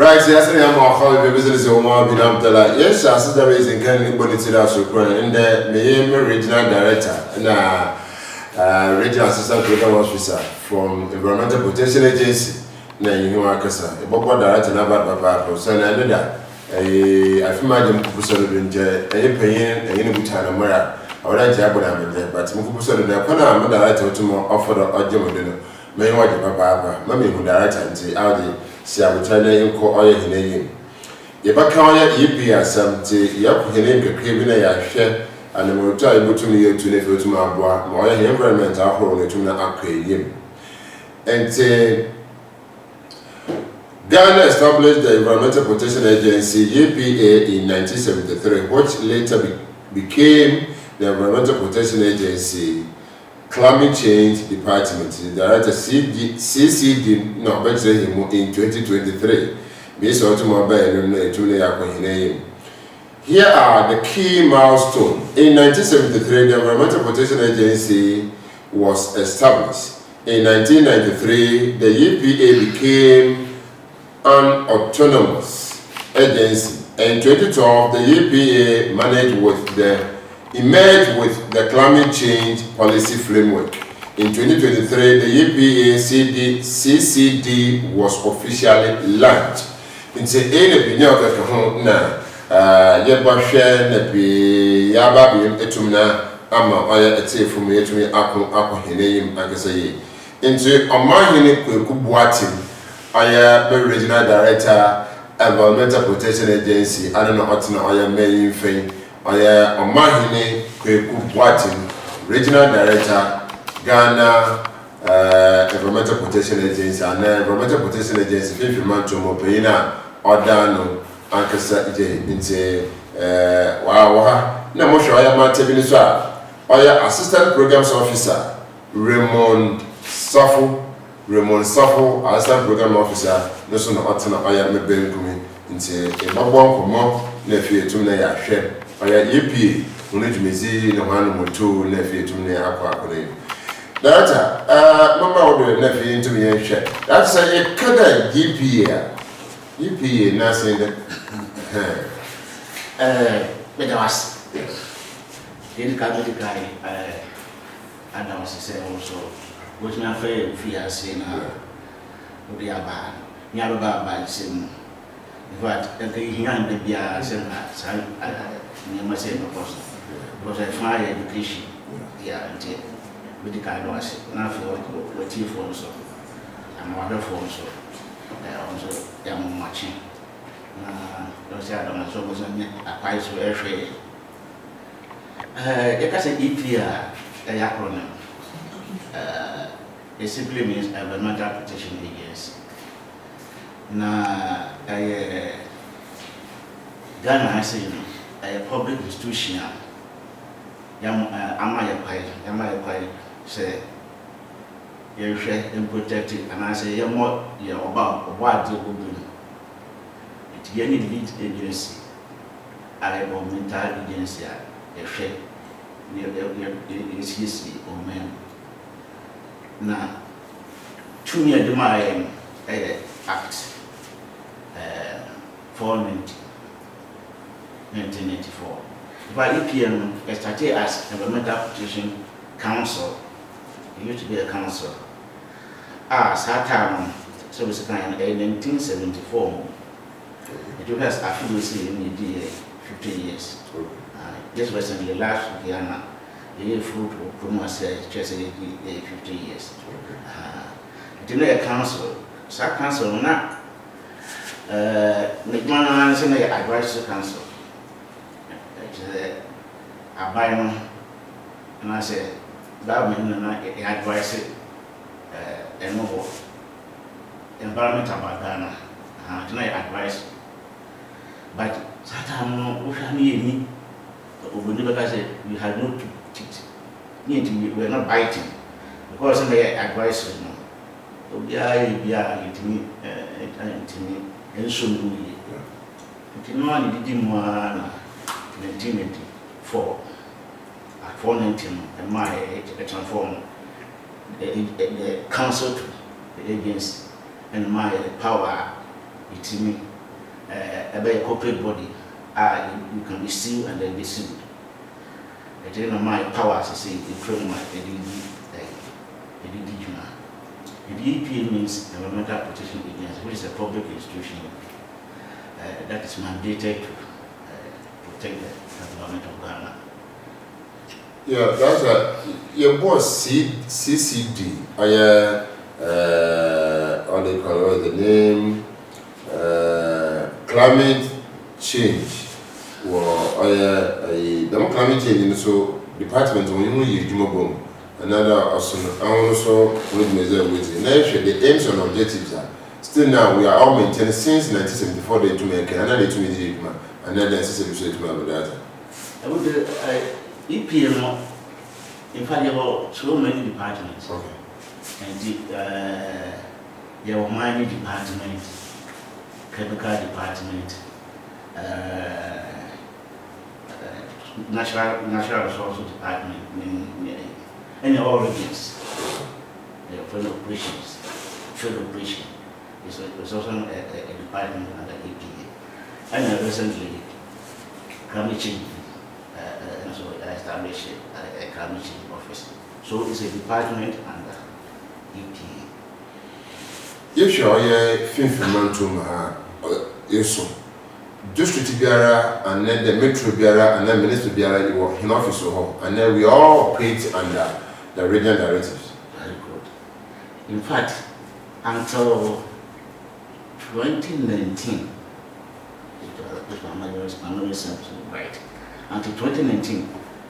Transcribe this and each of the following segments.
Right, yes, I am a business woman, yes, as the reason can anybody to that and the regional director and regional assistant program officer from Environmental Protection Agency. Na you know, Akasa, a Bobo director, and Papa, so another. I feel my Mukupuso in a pain, a Unibutan Amara, or I jabber there, but Mukupuso in the Pana, director to more offer or Jimodino. May what the Papa, Mammy who director and say, Audi. Si abutana yinko oye hineyim yebaka oye yipi asamte yapo hinem kekebe na yahwe anemoto ayibotumi yetu ne fetu maboa ma oye environment ahoro ne tumi na akweyim ente Ghana established the Environmental Protection Agency EPA in 1973 which later became the Environmental Protection Agency Climate Change Department, the director CCD, no, better him in 2023. Based on here are the key milestones. In 1973, the Environmental Protection Agency was established. In 1993, the EPA became an autonomous agency. In 2012, the EPA emerged with the climate change policy framework. In 2023, the EPA CCD was officially launched. In the opinion of the home now, Yabasha Napi Yababi Etumna Ama Oya Ete from Yetumi Ako Hineim Agasaye. Into Omahini Kubuatim, Oya Regional Director, Environmental Protection Agency, I don't know what to know Oya Mayin Fame. Omahine Kweku Boatin, Regional Director, Ghana Environmental Protection Agency, and Environmental Protection Agency, Fifi Manchomo, Peina, Odano, Ankasa J, Inte, Wawa, Namosha, Oya Matebiniswa, Oya Assistant Programs Officer, Raymond Safu, Assistant Program Officer, National Otana, Oya Mebelkumi, Inte, a Babon Komo, Nephew Tumna Yashem. Oya EPA, Unijimizi, no one motu, nephew to me, aqua. Data, Mama ordered nephew into me and share. That's a kada EPA, nothing that. But I was in the guy, and I was saying also, which my fair fear saying, would be a bad, never by the same. In fact, the young baby are saying, I must say, because I find education here until with the kind of now for what you for so and wonderful so also young matching. Those are the so was a price where trade. You can say EPA, the acronym. It simply means Environmental Protection Agency. Now, Ghana has a public institution. Am say you share and protect it, and I say you're more about what you will do. It's any lead agency, a governmental agency, a share is or men. Now, 2 years my act 490. 1984. But EPM started as Environmental Protection Council. It used to be a council. Saturn, so it's kind of 1974. It was affiliated in the 50 years. This was in the last Ghana. The fruit of promote just 50 years. It is a council. That council now. McMahon is an advisory council. I buy them, and I say, government and I advise it, and more environment about Ghana. Tonight advice, but Satan, we have me. We never say we had no teeth. We were not biting because they advise you. It me, and so we. It no did one. 1984 at 419 and my transform the council to the agency and my power it's me a corporate body, you can be sued and then be sued. I tell you, my powers, I say, the framework, the EPA means Environmental Protection Agency, which is a public institution that is mandated to protect the environment of Ghana. Yeah, that's your boss CCD. What they call the name, climate change. Well, the climate change, so department when you use Jumobom, another also with measure with the aims and objectives are still now we are all maintaining since 1974 they to make another to me another necessary to my data. I would EPM, in fact, there were so many departments. Okay. And there were mining department, chemical department, natural resources department, and all regions. Field operations, field operation. It's also a department under EPA. And recently, climate change. So I established a climate change office. So it's a department under EPA. If you are 5th month, yes, district biara and then the metro biara and then minister biara, you work in office and then we all operate under the regional directives. Very good. In fact, until 2019, if my memory serves me right, until 2019,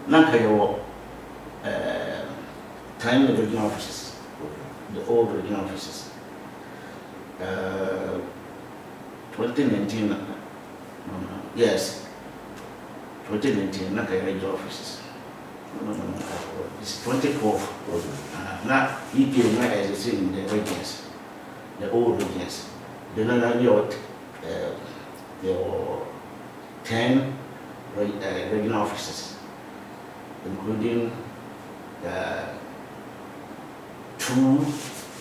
Nankayo 10 regional offices, the old regional offices. 2019, yes, 2019, Nankayo regional offices. No, it's 2012. Now, EPA, as I say, in the regions, the old regions. The non-York, there were 10 regional offices, including 2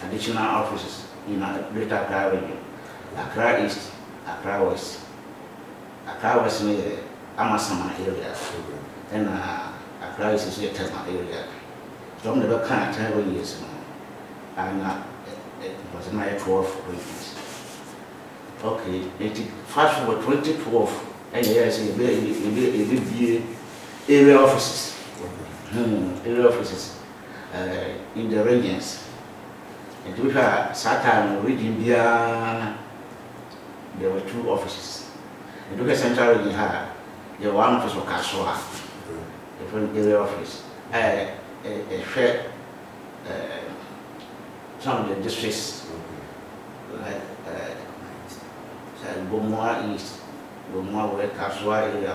additional offices in Greater Accra region, Accra East, Accra West. Accra West is the Amasama area, and Accra East is the Tema area. From the back of 10 years, and it was in my 12 regions. Okay, fast forward 2012. And yes, it be area offices. Area offices in the regions. And we had Satan region there were 2 offices. And we had central region there one office of Kaswa, different area office. Some of the districts like Bomwa East. More work Kaswa area,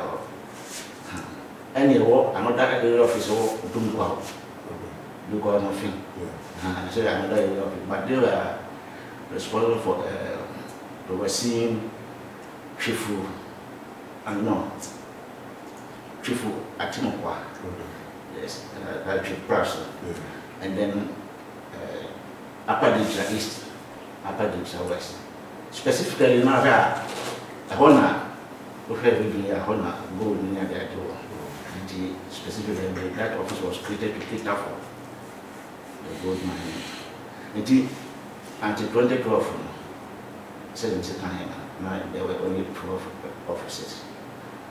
any another area office or do go nothing. So another area office, but they were responsible for overseeing Chifu and no Chifu Atimokwa, yes, that Chief person, and then Upper Dinsa East, Upper Dinsa West, specifically now that Hona. Every year, Hona go near that door. And specifically, that office was created to cater for the gold mining. Until 2012, there were only 12 offices.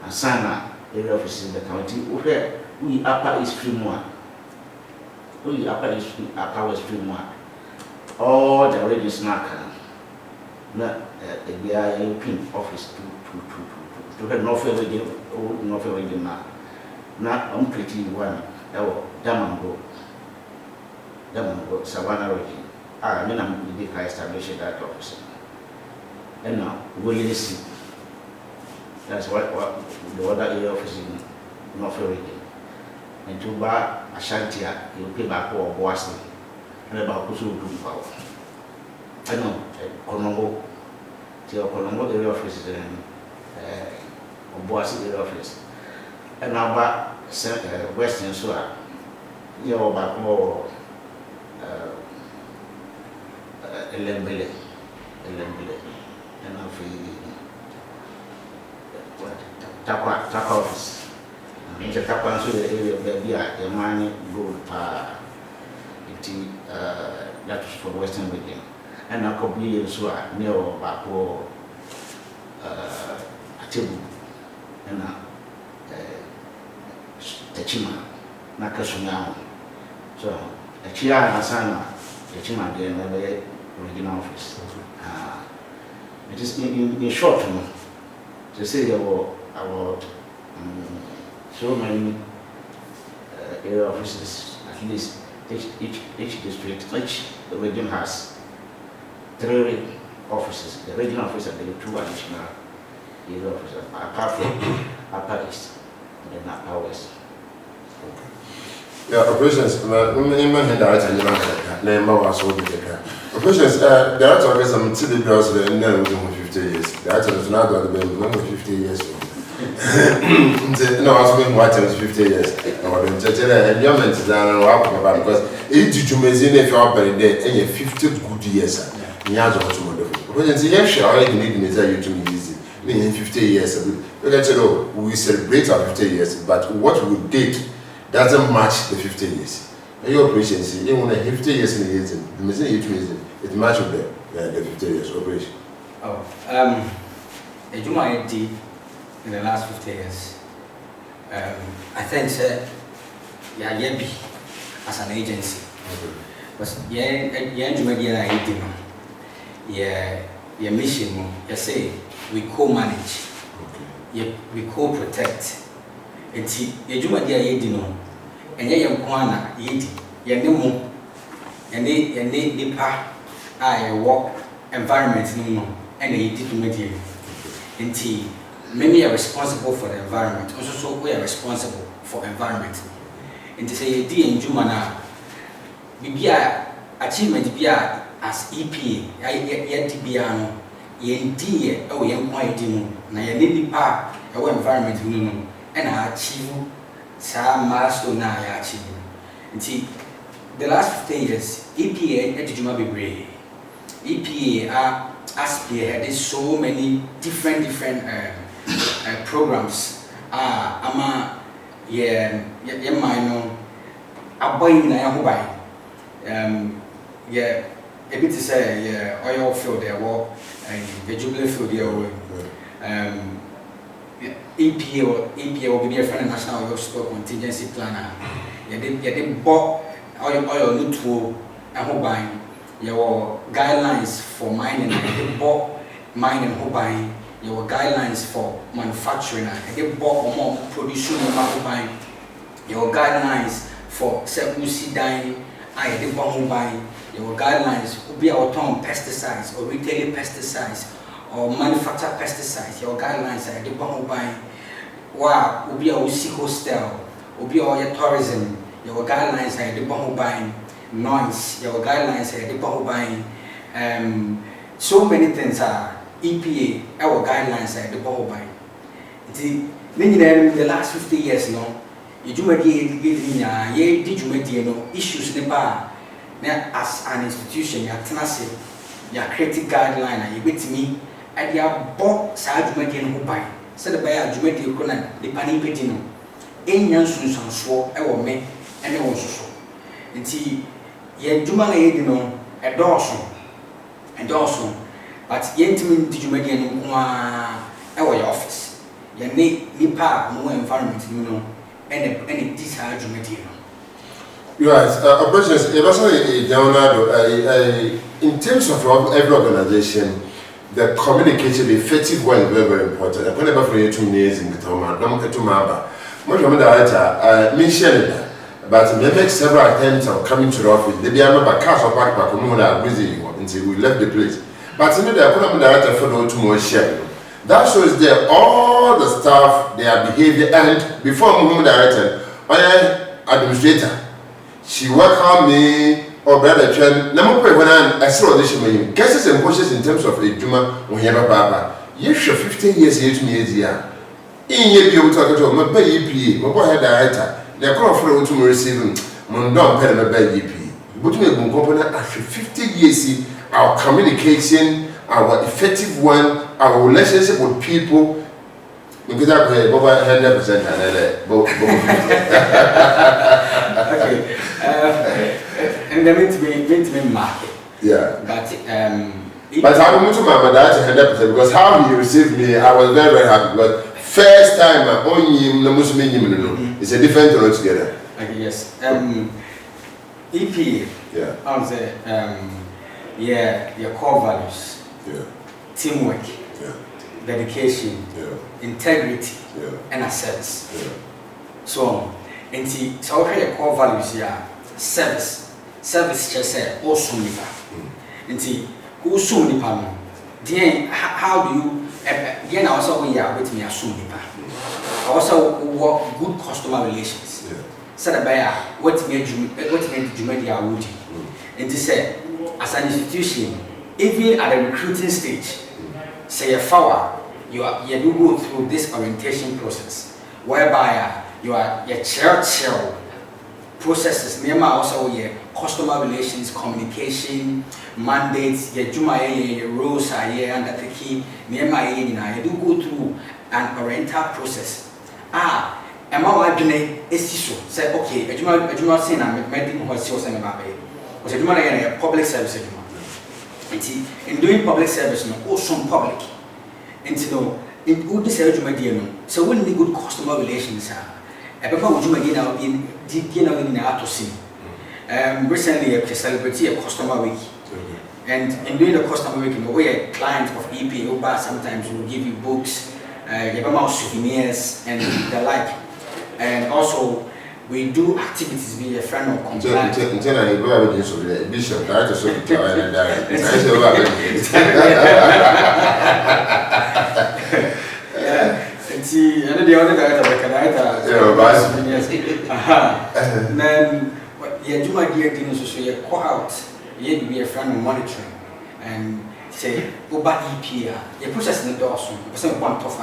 And Sana, area offices in the county, we upper East Stream we upper East Stream all the regions now can the pin office to have North Region now. I'm pretty one. Damango, Savannah region. I mean, I'm the established that office. And now, we listen. That's what the other area office in North region. And to buy Ashantia, you pay back or Boaston, and about Kusu power. I know, Colombo, the Colombo area office in Boaston area office. And now back Western Soa, you're back more Elembele, and Takwa office. In the Takwa so the area the money gold that was for Western region. And I could be so near Bako Atibu and Techima Nakasunya. So a Chia and Asana, Techima again, the regional office. It is in short to say there were about so many area offices, at least each district, each region has 3 offices. The regional office and the 2 additional area offices, apart from Upper East and then Upper West. Yeah, operations. In my head, I name was what operations. There are always some city girls that know 50 years. The actual is not going to be 50 years. No, I was going to 50 years. Or the enjoyment is done because it's to me if you are very dead and you 50 good years. Years or two wonderful. Operations, yes, sure, I need you to me easy. In 50 years, we celebrate our 50 years, but what we did doesn't match the 50 years. Your operations, even 50 years in the years, the machine it matches the 50 years operation. Oh, a Juma ID in the last 50 years. I think, yeah, Yebi as an agency. But yeah, Juma ID, yeah, your mission, you say we co-manage, we co-protect. And see, a Juma ID, no. And yet, Kwana, Yeti, Yanimo, and they nipa, I walk environment no and they did to media. And many are responsible for the environment, also so we are responsible for environment. And to say, D and Jumana, be achievement be as EPA, yet Biano, yen dear, oh, young white dino, na nipa, our environment, no, and I achieve. Some milestone now I achieved. And see, the last 50 years, EPA at Juma Bibre, EPA spearheaded so many different programs. Ama minor, a boy in a yeah, a bit to say, yeah, oil field there, war, and vegetable field there. EPA will be a friend of National Hospital Contingency Planner. You did bought oil neutral and hobine. Your guidelines for mining, you bought mining hobine. Your guidelines for manufacturing, you bought more production hobine. Your guidelines for secusi dine, I did hobine. Your guidelines will be our term pesticides or retail pesticides. Or manufacture pesticides, your guidelines are the bomb by wow, will be a hostel, will be all your tourism, your guidelines are the bomb buying noise, your guidelines are the bomb buying. So many things are EPA, our guidelines are the bomb buying. The last 50 years, no, you do issues in the bar as an institution, you're tenacity, you're creating guideline, and you with me. And you have bought Sajumadian who buy. Said the buyer, Jumadi Conan, the Panipetino. In Yansun, some swore, I will make, and I was so. And see, ye Jumana Edino, a Dawson, but Yentimin Jumadian, our office. Ye Nipa, no environment, you know, and any Sajumadian. Yes, operations, in terms of every organization, the communication, the effective one is very, very important. I'm going to for you 2 years in the Toma, I'm going to Maba. Much of the mentioned it, but we make several attempts of coming to the office. They be a cast of backpack until we left the place. But in the economic director for no 2 more share. That shows there all the staff, their behavior, and before moving director, my administrator, she welcomed me. Or brother Chen, number when I saw this man, guesses and pushes in terms of a Juma when you have a papa. You should 15 years here to me, dear. In ye be able to talk to my baby, my boy had a writer. They are called for to receive Mundon Pen and baby. But we have been company after 50 years, our communication, our effective one, our relationship with people Because I pay 100% and Okay. And then meant to be market. yeah. But I'm going to my dad 100% because how he received me, I was very, very happy. But first time I own him, no Muslim, it's a different thing altogether. Okay, yes. EP. Yeah. I would say, your core values. Yeah. Teamwork. Yeah. Dedication. Yeah. Integrity. Yeah. And service. Yeah. So, so your core values here, service. Service just say also nipa. Also nipa. Then how do you? Then also we are with me assume nipa. Also work good customer relations. Yeah. So the buyer what made you would. And this say as an institution, even at the recruiting stage, say a flower, you do go through this orientation process, whereby you are your chair processes. Nema also your customer relations, communication, mandates, your roles are here undertaking. Nema you do go through an oriental process. Am I doing a so say okay, a juma saying I'm making what she was saying about it. Was a public service. In doing public service, no, also public. And so, in good service, so when the good customer relations are, would you again out in to see. Recently, I celebrated a customer week. And in doing the customer week, we are clients of EP, sometimes will give you books, souvenirs, and the like. And also, we do activities with a friend of compliance. Until I go out with the bishop, I just saw the and see, and the other guy, then, yeah, do my dear dinner, so you go out, you be a friend of monitoring, and say, Uba EP, your process in the door soon, person one tough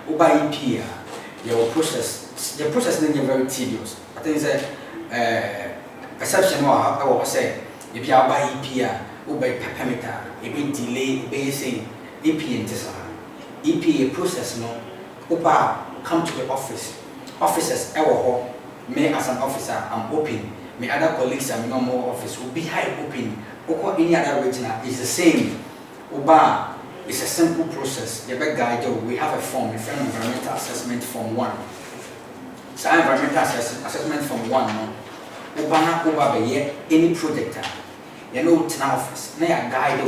Uba EP, your process. The process is very tedious. I think it's a perception or I say if you buy EP, you buy peppermint, you be delay, basing EP in this EP process. No, Uba come to the office. Officers, me as an officer, I'm open. My other colleagues are no more office will be high open. Or any other regional is the same. Uba is a simple process. The big guide we have a form, a environmental assessment form 1. So environmental assessment from 1 no. Ubana over any project. You know to office. Na ya guide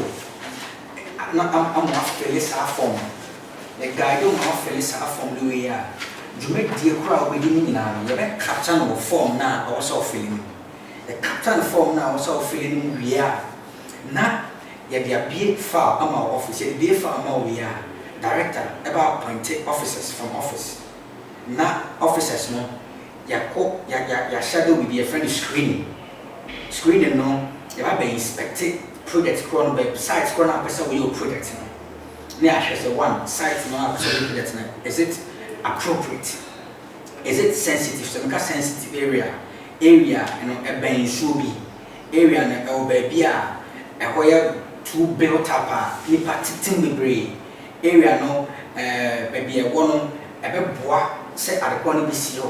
I'm fill this form. The guide don't fill this form the way you make the crowd within now. You make captain of form now also filling. The captain form now also filling we are. Na ya be far our office. Ya be far we are. Director about appointed officers from office. Na officers no ya shadow will be a friend screening no you have been inspected project chrono by sites chrono person will project no na say one site no project no is it appropriate, is it sensitive, so make sensitive area you know e ben so bi area na e baby a e hoya too built up nipa titin bebre area no baby e wono e be boa say at the corner this year,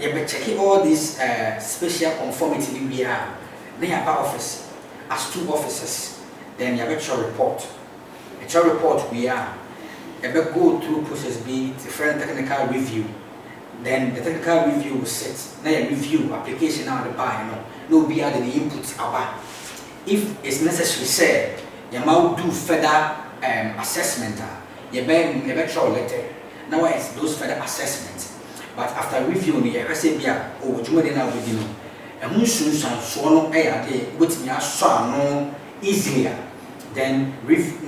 you be checking all these special conformity we are. Then you office as 2 officers. Then you have a report. A report we are. You go through process B, different technical review. Then the technical review will sit. Then you review application out the buy. No be added the inputs about. If it's necessary, say you might do further assessment. You be letter. Now it's those further assessments. But after reviewing the RSABia or what you now with you, and who soon so no air with me no easier. Then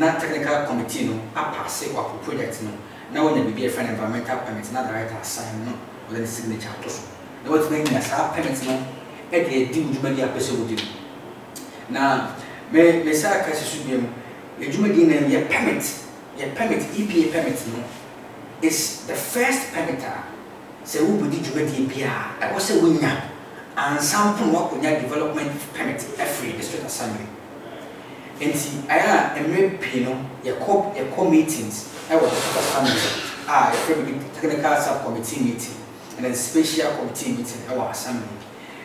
not technical committee no pass it or project no. Now when you be a friend environmental permits, not the right assign no or then signature to so. Now what's making us our permits no at the deal you may be a person with you. Now may say should be a Jumadian your permit EPA permits no. Is the first permitter. Say who would you be I was a winner and some work on your development permit every district assembly. And see, I am a pino, your co meetings. I was the family. a technical subcommittee meeting and then special committee meeting our assembly.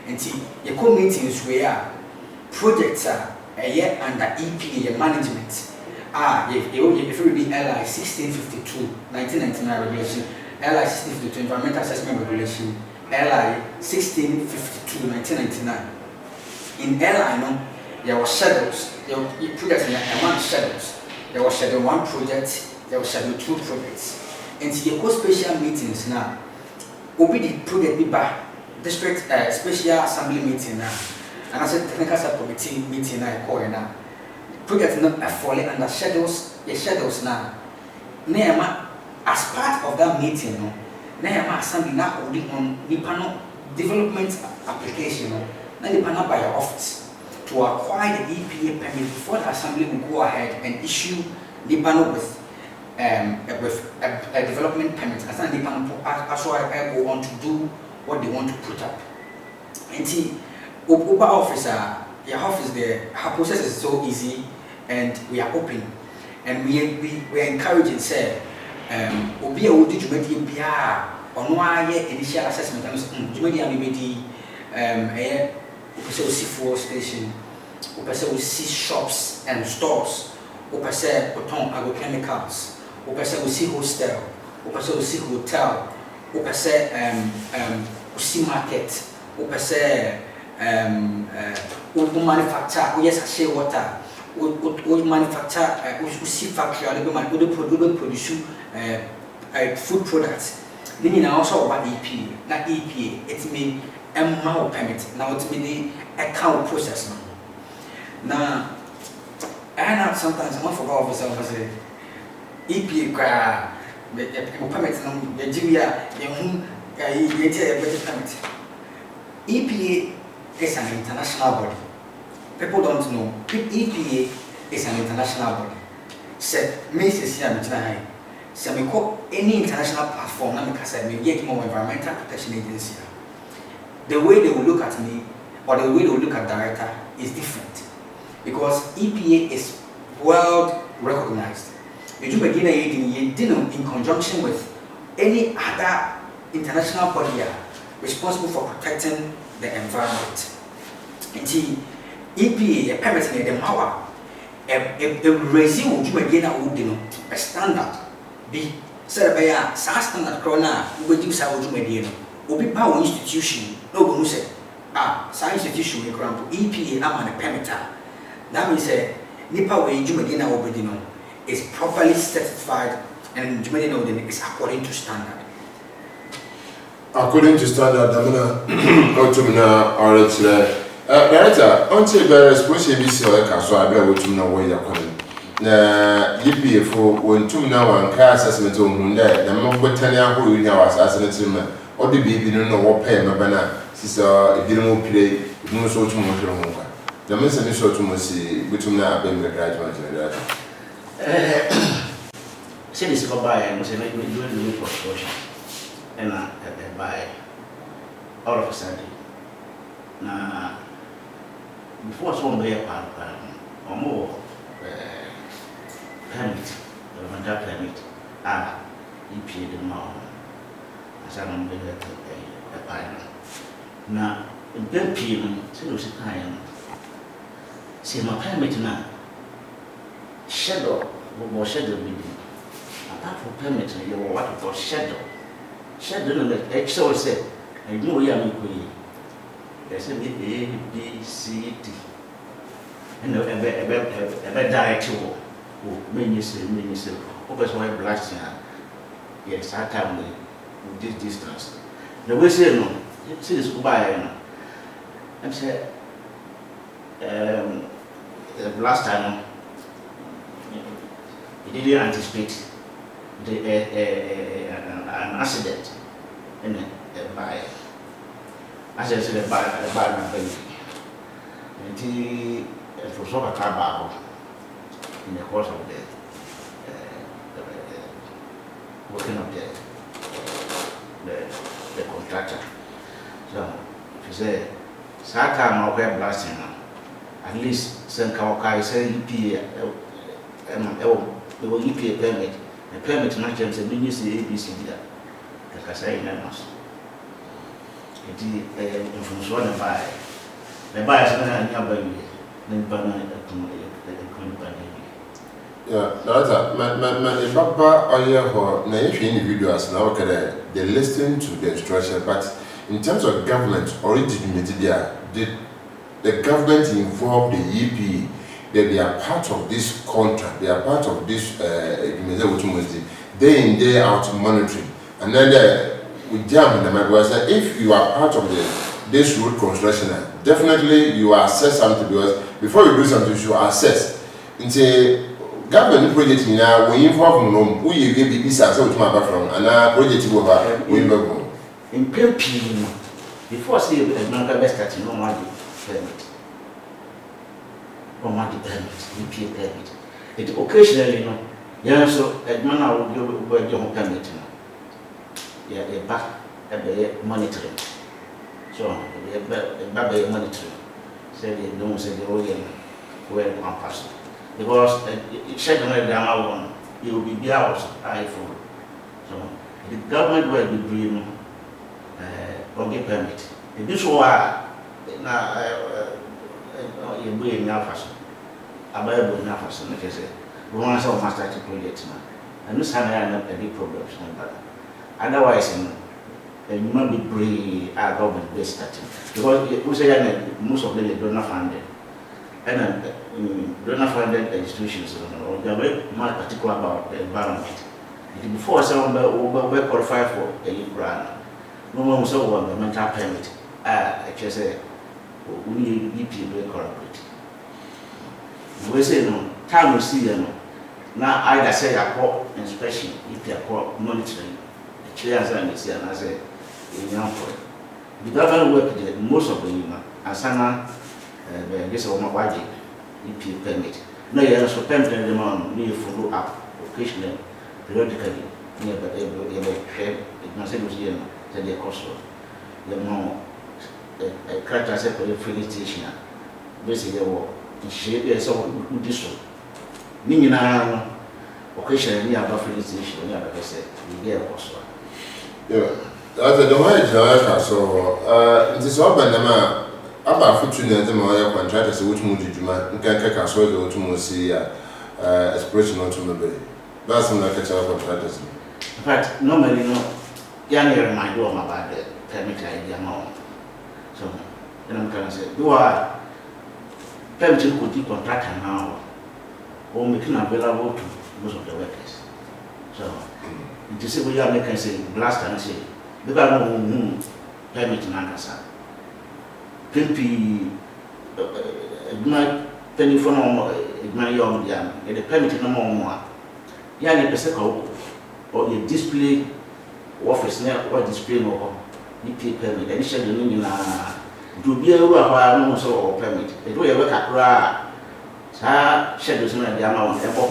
And the meetings where projects are under EPA management. If it will be LI 1652, 1999 regulation, LI 1652 environmental assessment regulation, LI 1652, 1999. In LI, no, there were schedules. There were projects among schedules. There was schedule 1 project, there was schedule 2 projects. And the special meetings now, will be the project by district special assembly meeting now. And as a technical subcommittee meeting I call now. Projects not falling under schedules, the schedules now. As part of that meeting, no, Nehema assembly now holding on the panel development application, now the panel by your office to acquire the EPA permit before the assembly will go ahead and issue the panel with a development permit. As the panel actually go on to do what they want to put up. And see, Uber officer, your office there, our process is so easy and we are open. And we are encouraging, say, Obi will do Jumedia on why initial assessment. Jumedia may be a C4 station, we see shops and stores, we see agrochemicals, we see hostel, we see hotel, we see market, we see manufacture, we see water, we manufacture, we see factory, we produce food products. Then you also about EPA, not EPA, it means a MAO permit, now it's mean a account process now. I know sometimes I forgot officer was a EPA permit, Nigeria, permit. EPA is an international body. People don't know. EPA is an international body. Said, Mrs. Yamita, any international platform, I get more environmental protection agency. The way they will look at me or the way they will look at director is different because EPA is world recognized. You do begin in conjunction with any other international body responsible for protecting the environment. And see, EPA permits the power a regime would begin a standard be said by a standard corona would use our Jumediano. Obi power institution, no one say, science institution, EPA, I'm a permitter. That means a Nipa way Jumedina Obedino is properly certified and Jumedino is according to standard. According to standard, Autumna or it's Director, until there is possibly so I bear with you know where you're coming. EPA for when two now and car assessment on there, the Mobotania who you know assassinate or the baby don't know what pay my banner, sister, it didn't play, no so too much longer. The message is so to see between now being the graduate. Say this go by and say, we do the proportion and by all of a sudden. Now, before someone be a part or more permit, environmental permit, EPA the more as I'm going to a partner. Now, in Belgium, seriously, see my permit now. Shadow or shadow meeting. Apart from permit, you know what we call shadow. Shadow, the Excel said, I know you are there's a B, C, D. And a director who many say, always want blasting. Yes, I come with this distance. The way say no, see this goodbye. And say, the last time, he didn't anticipate an accident in a buyer. As I said, by my baby. And he was over a car in the course of the working of the contractor. So, if you say, Saka, my way blasting now, at least Sankawakai say EPA, the EPA permit, the permit na chem say bi say ABC dia ka say na no enti information na buy the buyer say na nya ba wi na ba na yeah, that's a papa or na individuals now they listen to the instruction, but in terms of government originally the government involved the EPA, they are part of this contract, they are part of this day in day out monitoring, and then we jam in the matter that if you are part of this road construction, definitely you assess something, because before you do something you should assess. Into government project now we involve no we give the visa so to my background and project over we involve in PP before say America best starting no money permit or money permit EPA permit it occasionally no yeah so man I will go your permit no yeah a back monitoring so a back monitoring say they don't say the whole where one person because check on the one it will be out iPhone. So the government will be doing permit. This was now you bring now fashion. Available now fashion, like I said. We want to master projects now. And this time I have a big problems, but otherwise you might be bring our government based starting. Because we say most of them do not fund it. And donor funded institutions or they are very much particular about the environment. Before someone will qualify for a grant, no one was so mental permit. I just say we need EPA to corporate. We say no, time we see them now. Either say a court inspection, EPA court monitoring, the chairs and the and I say in young for it. The government work there most of the human and sana. This is my budget, EPA permit. No, you are so permanent demand, you follow up occasionally, periodically, near but you it must be that they cost you know a character for your filling station. Basically, she so this one. Nina occasionally near about filling station, like I said, you get a cost. Yeah, that's the way so it is open the about 15 years, my contractors which moved to Juma, can so go to Mosia, expression on to Mabel. That's not a contractors. In fact, normally, no, Yanni remind you about the permit idea now. So, then I'm going to say, you are permitting could be contractor now, or making available to most of the workers. So, it is we are making say, blast and say, because no permit in Ankasa. Pimpi my telephone my young young the permit no more yani pese ko or the display office na or display no EPA permit any schedule no nyina do bia ru ahwa no so permit e do ye we kakra sa schedule so na dia ma won e bo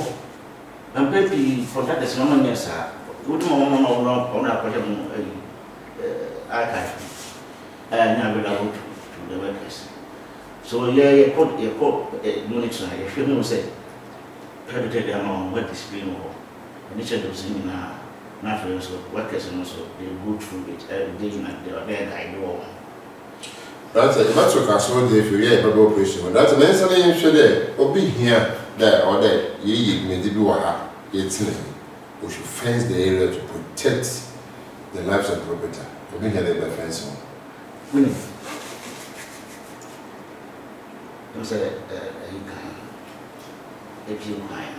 am pimpi contractors no man yesa would no project archive nya be la the workers. So you could monitor if you say predicted among what display or initial dosing now so workers and also they go through it every day and they are there guide all. That's a much of us all day if you hear about operation. That's an answer you should there or be here, there or there. Ye may do what it's we should fence the area to protect the lives of property. We can have a fence on. Don't say you can. If you can.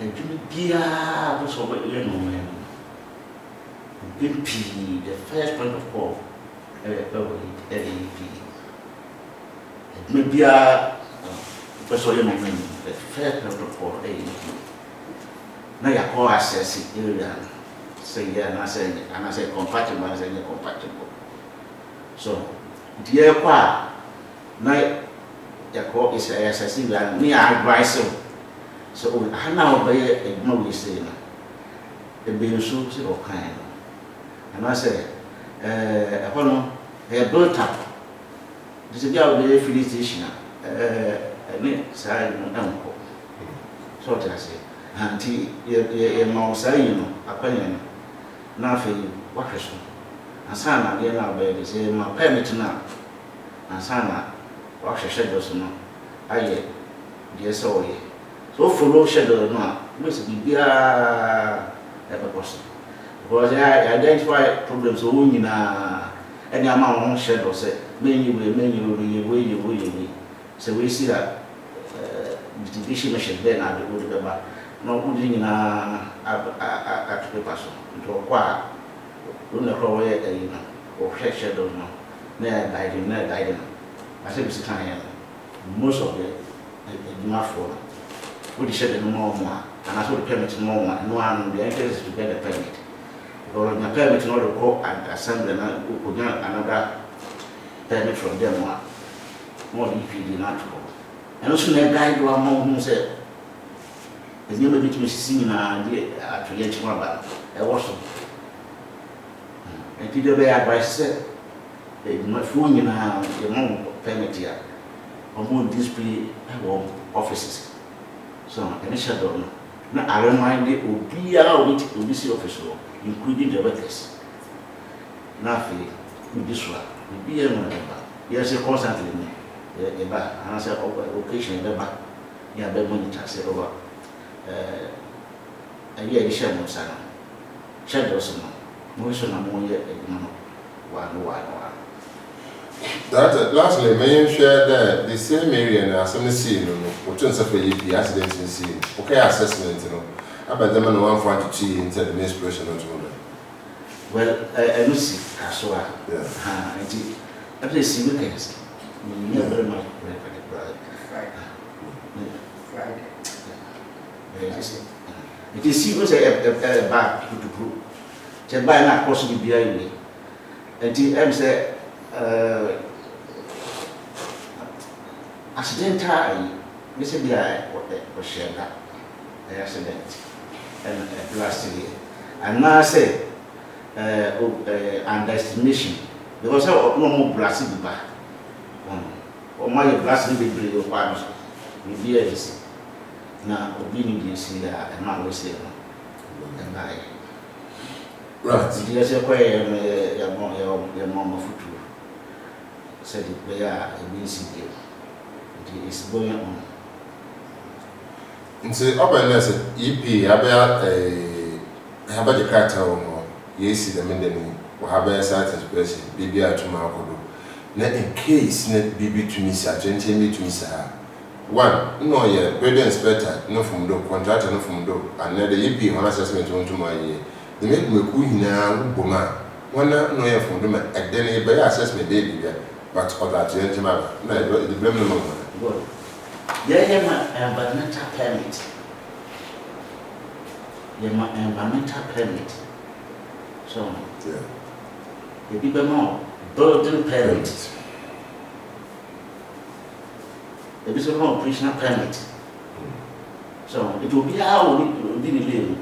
And to be was over here, no man. BP, the first point of call, LEP. Maybe the first point of call, LEP. Now you call access area. Say, yeah, and I say compatible, I say compatible. So, dear qua. Now, the court is assessing and me advice. So, I now by a no say, the bill suits or kind. And I say, upon a built up. This is our very filling station, side uncle. So, I say, anti ye ma say you know akwanya na afi wahwe so asana de na ba de say ma permit na asana wahwe schedule so no aye de so ye so follow schedule no a we say bibia e be possible because I identify problems so nyina any amount on schedule say many way so we see that distribution machine there na de go ba no good nyina at paper so to kwa no ko we you know o schedule no na guide I say we sit here most of the for we schedule no more and as we permit more no one the interest is to get the permit or the permit no go and assembly na go get another permit from them more EPD not to go and also na guide one more who say is never between singing and to get one ba e was and people be advice say my phone na the more permit here or more display offices so any shadow na I remind the obiara obi see office including the workers na fi this one obiara no ba yes constantly e ba and say occasion e ba ya be monitor say over year edition no sana schedule so no so na mo ye no wa That lastly, may you share that the same area and as I'm seeing, what turns up a accident in seeing, okay, assessment, about them and 1 to into the inspiration of the well, I don't see Kasua. I play see weekends. You know very much. It is serious a back to prove. Just by not possibly behind me. And the say accidental, Mr. Bia was shared that accident and last year. And now I say, underestimation because I no more blasting back. Or my blasting be brave of farmers. We be a now, obedience in there, and now we say, and I. Right. Yes, a quay, your mom of food. Said it, they are a busy day. It is going on. And say, up and there's an EP, about a character or yes, the men will have a certain person, BB to Marco. Now, in case net BB to Miss Argentina to Miss one, no, yeah, building inspector, no from do, contractor, no from do, and the EP on assessment to my year. They make me cool now, Boma. One no, yeah, from them at then by assessment, baby, but other gentlemen, no, the blame no more. They have my environmental permit. They have my environmental permit. So, yeah, the people more building permit. The business operational permit. So, it will be how we didn't live.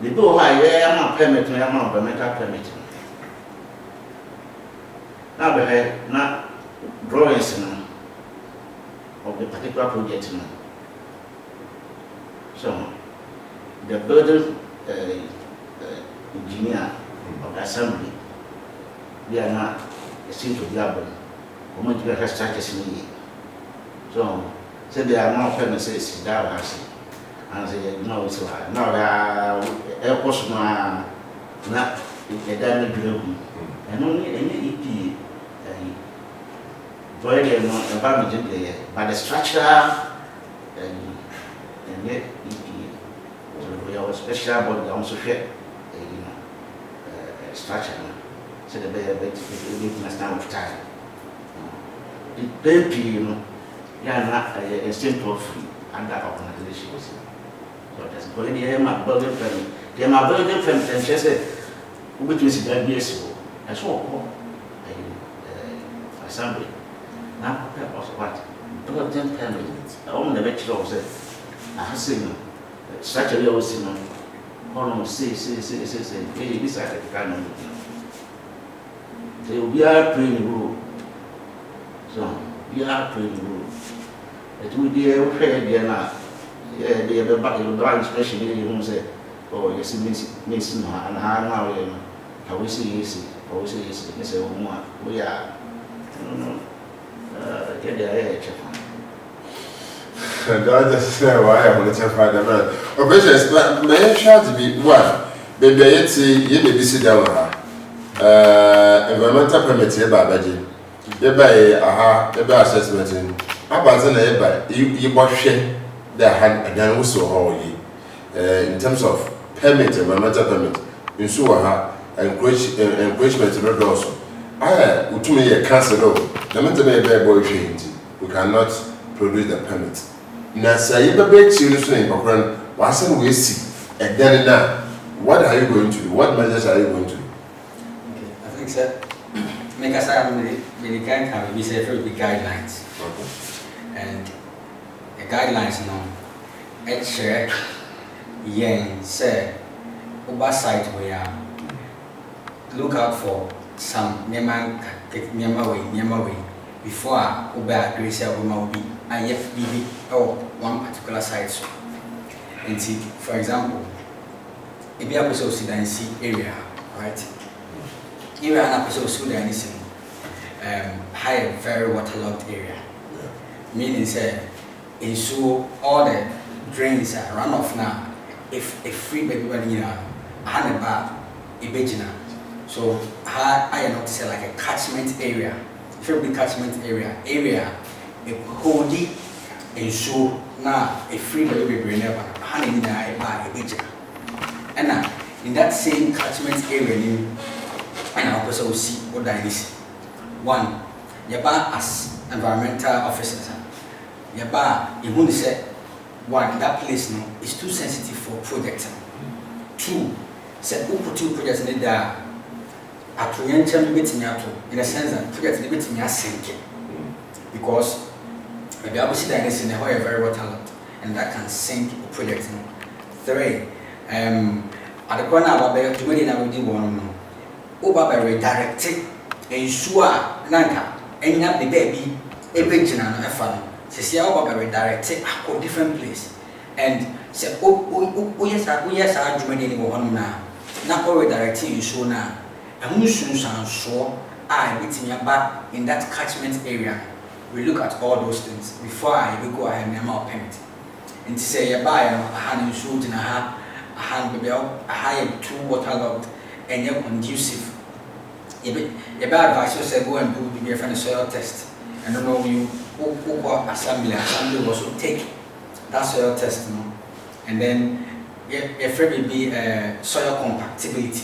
The people who are permit, environmental permit. Now, we have not drawings of the particular project. So, the building engineer of the assembly, we are not seem to be able to structures in the so, they are now premises that was and say, no, so now they are airports not a damage building and only any EP. Void environment there, but the structure and yet we have a special body also share structure. So the better time of time. The baby, not a simple free under organizations. So that's going to my building family. They are my building family and she said, which is that years ago. I saw assembly. Now, what? Building family. I own the lecture of it. I have seen such a little sinner. Oh no, say, this I can't. They will be our praying rule. So, we are praying rule. It will be a prayer there now. the back expression you say, oh, you see, missing and how we see easy, how we see easy, Miss Woman, we are, get the edge. That is why I want to find a man. Operations, may I shout to be one? Baby, I see you may be sit down. Environmental permit here by Baji. You buy a assessment. About you wash the hand again also all ye. In terms of permit, environmental permit, in Suaha, encouragement also. I would to me a cancel. The mental may be boy change. We cannot produce the permit. Now, say, you be seriously in Pokran, what's we see, and then now, what are you going to do? What measures are you going to do? Okay, I think so. Make us have we say first the guidelines. And the guidelines now, share yen say oversight we are look out for some way before Uber Grace will be IFBB or one particular site. So, and see, for example, if you have a Sudanese area, right? You are an episode of Sudanese, high, very waterlogged area. Meaning, say, in so all the drains are run off now. If free baby, you know, 100 bar, a bejina. So, I notice like a catchment area. Fairly catchment area, a holy and so now a free baby never honey by a bit. And in that same catchment area, and I also see what that is. One, Yaba as environmental officers. Yaba, you wouldn't say one, that place no is too sensitive for projects. Two, say who put two projects in there. At in a sense that projects a bit sinking because maybe I will see that in a very waterlogged and that can sink a project. Three, at the corner of a to many now do one over by redirecting ensure Nanka and not the baby a bit and a fun. Say over by redirecting a different place and say, oh, yes, I do many one now. Not over directing you so now. And we soon sure I meeting back in that catchment area. We look at all those things before I will go ahead and my permit. And to say you buy a hand shoot in a hand baby a high too waterlogged and you're conducive. You bad advice you say go and do the friend soil test. And don't know you assembly also take that soil test and then your friend will be soil compatibility.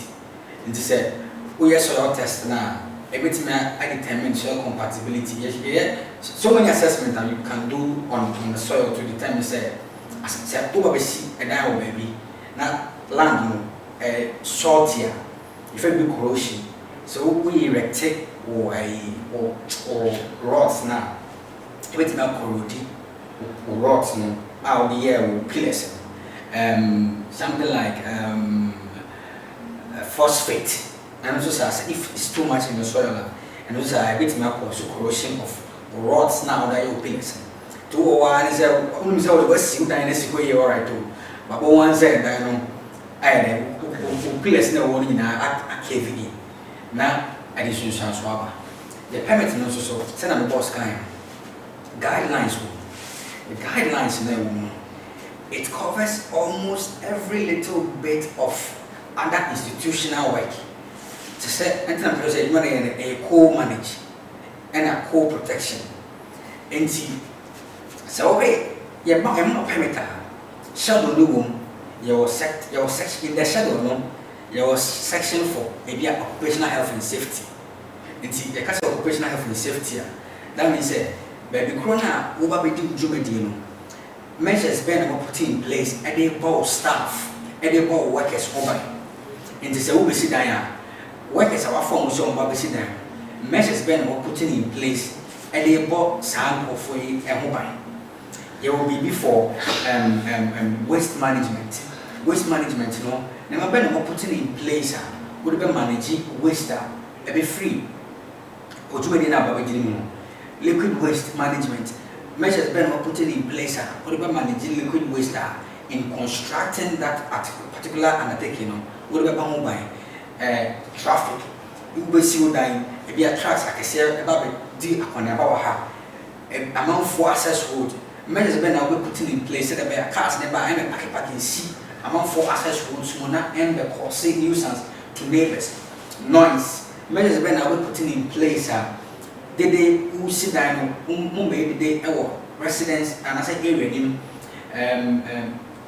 And to say we have soil test now. Everything I determine soil compatibility. Yes, so many assessments that you can do on the soil to determine say over see and now baby. Now land saltier, if it be corrosion. So we erect or rods now. Everything now corroded or rods now out the air or pillars. Something like phosphate. And also say if it's too much in the soil, and also a bit more corrosion of rods now that you pillars. 201 is only so the see that is where you are too. But one said that I pillars no one in a KVE. Now addition swab. The permit and also so send the boss kind guidelines. The guidelines in there it covers almost every little bit of other institutional work. To say, and money and a co-manage and a co-protection. And see, so you're not perimeter. Shadow room, your section in the shadow room, your section for maybe occupational health and safety. And see, the case of occupational health and safety. That means, baby Corona, over be doing measures being put in place at the ball staff, at the ball workers over. And to say, we see that. Workers our form so babisi dan measures been putting in place and they bought sample for a mobile. There will be before waste management. Waste management, you know, never been putting in place would be managing waste be free. Liquid waste management. measures been putting in place whatever managing liquid waste in constructing that particular undertaking, whatever mobile traffic. You will see that if you attract, like I said, about the amount for access road. Measures been putting in place that the cars never and parking see amount for access roads, and the causing nuisance to neighbors. Noise. Measures been putting in place. They who sit down, maybe they residents and I say area in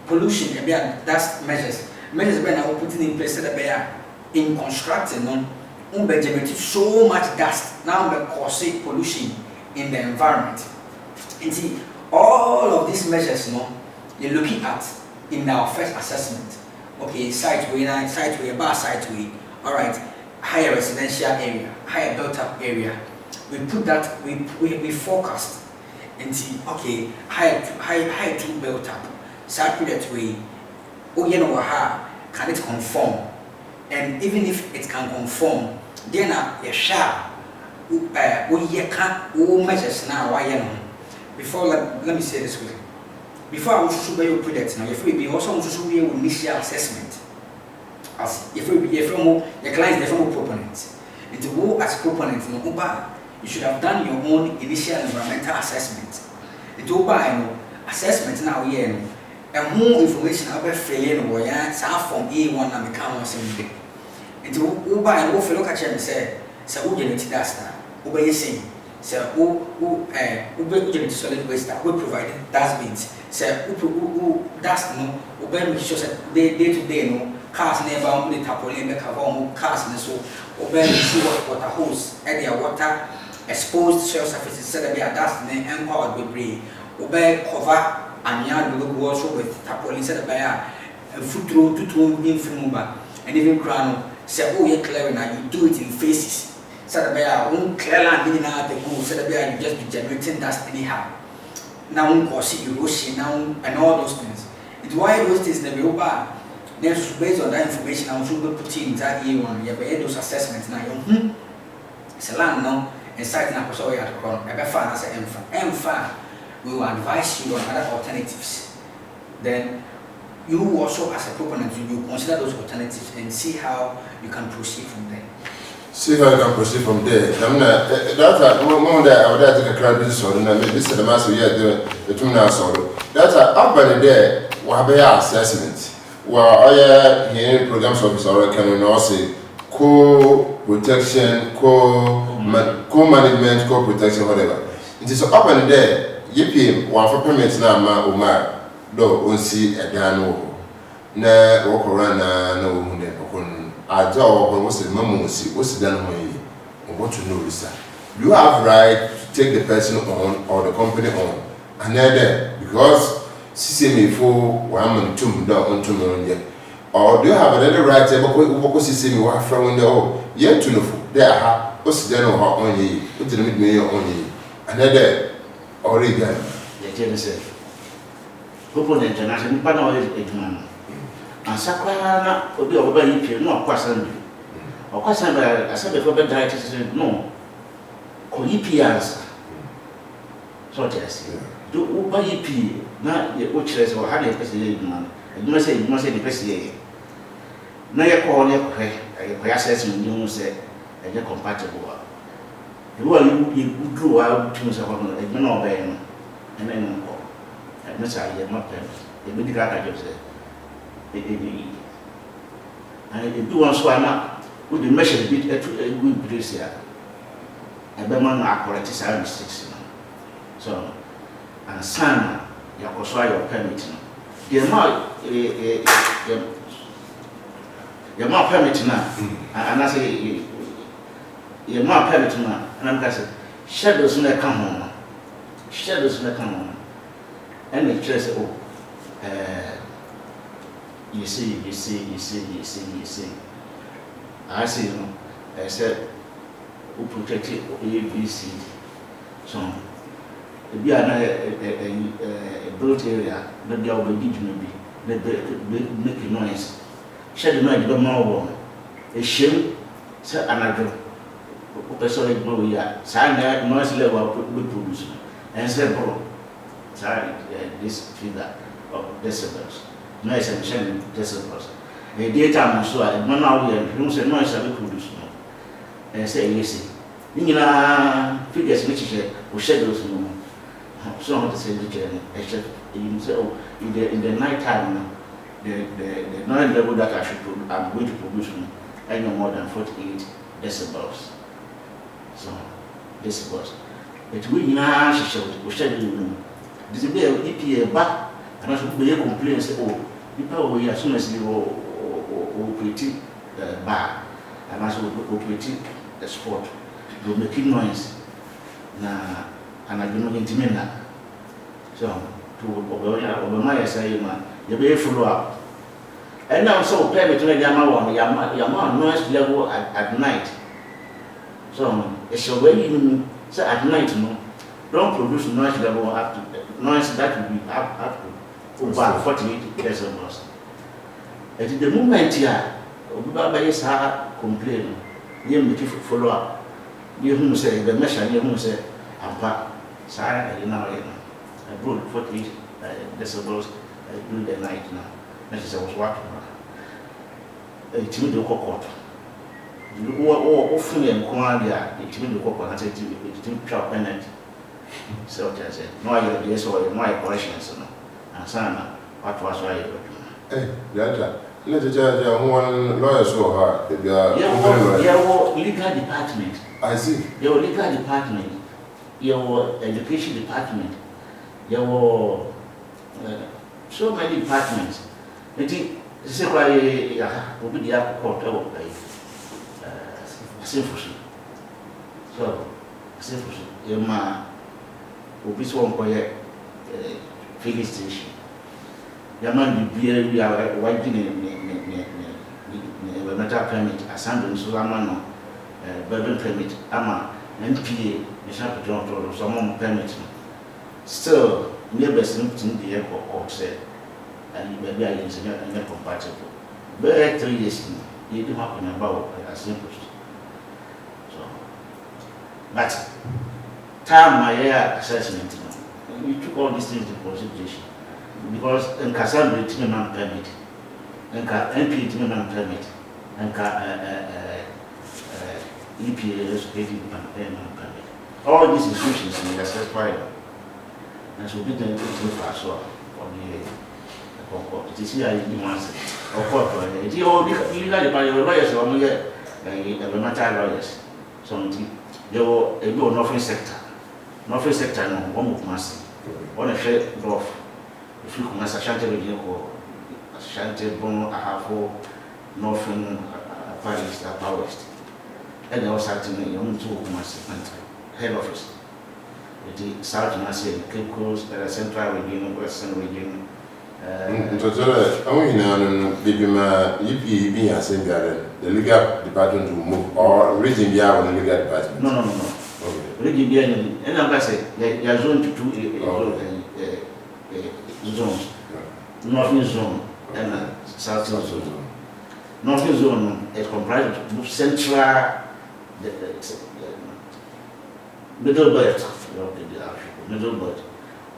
pollution. That's measures. Measures been putting in place that they are in constructing generating so much dust now the causing pollution in the environment. And see, all of these measures, you're looking at in our first assessment. Okay, site way, bar site way. All right, higher residential area, higher built-up area. We put that we forecast and see. Okay, high to built-up. Site that way. Oh, can it conform? And even if it can conform, then a share. Measures now. Why before let me say this way. Before I was to buy your project now, if we be also to do initial assessment. As if we be from your clients, the from proponents. And to go as proponents, you should have done your own initial environmental assessment. And to buy assessment now here and more information about failing or from A1 and become something. And to buy and look at them and say, so we generate that. Obey saying. So, who generate solid waste we provide dustbins. So, who dust obey me shows that day to day cars never only tapolin the cover cars and so obey see what water hose and their water exposed shell surfaces so that they are dust and empowered with breed. Obey cover and yard will also with tapolin set by a foot road to in Fumba and even crown. Say, oh, you're clever now, you do it in phases. So that I won't clear land in the go, so that you just be generating dust anyhow. Now, erosion now, and all those things. It's why those things never go back. Then, based on that information, I should be putting that year on. You have those assessments now. It's a land now, and citing up so at the corner. I found as an we will advise you on other alternatives. Then, you also, as a proponent, you consider those alternatives and see how you can proceed from there. See how you can proceed from there. That's moment that I would like to take a crowd this or this is the master here doing the 2 now solo. That's up by the day, what be assessment. Well, I hear programs officer can also co-protection, co-management, co-protection, whatever. It is up and there, yippee, one for permits now, Omar, though, see a piano. Na walk around no I draw what's the memo what's done on what you know is that you have right to take the person on or the company on and then because see me for 1 2 down on 2 million or do you have another right to see me what from the yet to know there what's done on how on ye what did it mean on ye another or again People international panel is and Sakana will be over you no question. Or question I said before the director said no. Coipians. So yes. Do Uber EP not the Uchers or Harry President man. You must say the President. Now you call your assessment, you say, and you're compatible. You drew out to someone, and you know, and then call. And Miss I have not them. The medical judge said. And if you want to swim up, would the measure be a good place here? A Berman are correct 76. So, and son, you have also your permit. You're not permit now, and I say, you're not permit now, and I'm going to say, shadows may come home. Shadows may come home. And the church, you see. I see, I said, who protected ABC. So, if you are a built area, maybe I will be make noise. Shed the noise, don't know. A shame, say another person, sign that noise level we produce. And said, this figure of decibels. Noise emission decibels. The daytime so I don't know we say noise we produce no. And say yes. Figures which we schedules no. So I want to say the journey. You say oh in the night time the noise level that I'm going to produce I no more than 48 decibels. So decibels. But we now schedule this is where EPA back and also be complain say oh people we as soon as you operating bar and also operating the sport will make noise na and I do not intimate that. So to Obama say man you be follow up. And now so permit to Yama noise level at night. So it's a way you say at night no don't produce noise level up to noise that will be up to over 48 decibels. At the moment here, Obaba complain, you make follow up. You who say the measure, you who say Ampa, Sarah, I brought 48 decibels during the night now. That is I was working. It's me the court. Often and Quadia, it's me the court, and I said, it's in trap penalty. So I said, no, I have this or my questions, and Sana, what was right? Eh, Yata, let the judge one lawyer so hard. Your legal department. I see. Your legal department, your education department, your so many departments. It is why will be the court of sinful. So, sinful. Your ma will be so quiet filling station. Your man be beer, we are wiping a matter permit, a Sandon Sulamano, Bourbon permit, Ama, NPA, National Patrol, or some permit. Still, neighbors in the airport said, and maybe I is not compatible. But 3 years, you do happen about a simple. So, but time my air assessment, we took all these things into consideration because in Cassandra, it's not permit, and MP, it's not permit, and EPA is getting permit. All these institutions in the assessed file, and so we didn't fast for the it is here in Manson or corporate. It's all legal by your lawyers or matter lawyers. Something there were a good nothing sector. Nothing sector, no one of mass. One a share off. If you come as a shanty region or a shanty bone, a half or nothing, Paris, a power west. And there was something in your own 2 mass head office. It is South Massey, Cape Coast, Central region, Western region. I want to give him a EP as the legal department to move or region the legal department. No. Okay. Region and I'm going to say, you are zoned to 2 zones. Northern zone and southern zone. Northern zone is comprised of central, middle belt, middle belt.